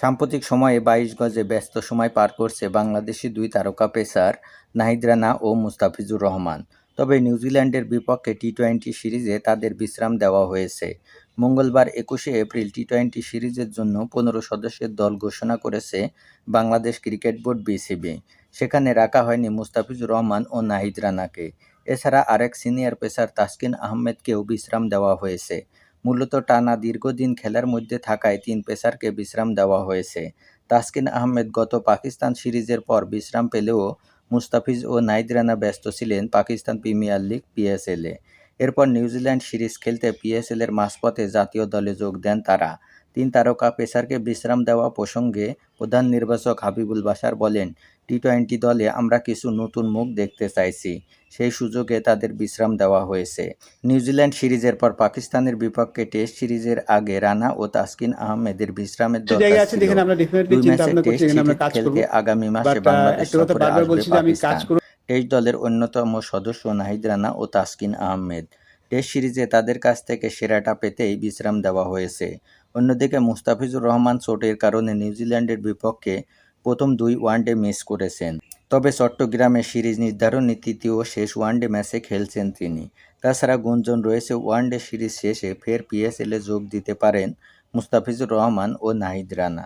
সাম্প্রতিক সময়ে ২২ গজে ব্যস্ত সময় পার করছে বাংলাদেশি দুই তারকা পেসার নাহিদ রানা ও মুস্তাফিজুর রহমান। তবে নিউজিল্যান্ডের বিপক্ষে টি-২০ সিরিজে তাদের বিশ্রাম দেওয়া হয়েছে। মঙ্গলবার ২১শে এপ্রিল টি-২০ সিরিজের জন্য ১৫ সদস্যের দল ঘোষণা করেছে বাংলাদেশ ক্রিকেট বোর্ড বিসিবি। সেখানে রাখা হয়নি মুস্তাফিজুর রহমান ও নাহিদ রানাকে। এছাড়া আরেক সিনিয়র পেসার তাসকিন আহমেদকেও বিশ্রাম দেওয়া হয়েছে। মূলত টানা দীর্ঘদিন খেলার মধ্যে থাকায় তিন পেসারকে বিশ্রাম দেওয়া হয়েছে। তাসকিন আহমেদ গত পাকিস্তান সিরিজের পর বিশ্রাম পেলেও মুস্তাফিজ ও নাহিদ রানা ব্যস্ত ছিলেন পাকিস্তান প্রিমিয়ার লিগ পিএসএলে। এরপর নিউজিল্যান্ড সিরিজ খেলতে পিএসএলের মাঝপথে জাতীয় দলে যোগ দেন তারা। তিন তারকা পেসারকে বিশ্রাম দেওয়া প্রসঙ্গে প্রধান নির্বাচক হাবিবুল বাশার বলেন, টি-২০ দলে আমরা কিছু নতুন মুখ দেখতে চাইছি, সেই সুযোগে তাদের বিশ্রাম দেওয়া হয়েছে। নিউজিল্যান্ড সিরিজের পর পাকিস্তানের বিপক্ষে টেস্ট সিরিজের আগে রানা ও তাসকিন আহমেদের বিশ্রামের দরকার ছিল। দুই ম্যাচের টেস্ট সিরিজ খেলতে আগামী মাসে বাংলাদেশ সফরে আসবে পাকিস্তান। টেস্ট দলের অন্যতম সদস্য নাহিদ রানা ও তাসকিন আহমেদ। টেস্ট সিরিজে তাদের কাছ থেকে সেরাটা পেতেই বিশ্রাম দেওয়া হয়েছে। অন্যদিকে মুস্তাফিজুর রহমান চোটের কারণে নিউজিল্যান্ডের বিপক্ষে প্রথম দুই ওয়ানডে মিস করেছেন। তবে চট্টগ্রামে সিরিজ নির্ধারণী তৃতীয় ও শেষ ওয়ানডে ম্যাচে খেলছেন তিনি। তাছাড়া গুঞ্জন রয়েছে ওয়ানডে সিরিজ শেষে ফের পিএসএলে যোগ দিতে পারেন মুস্তাফিজুর রহমান ও নাহিদ রানা।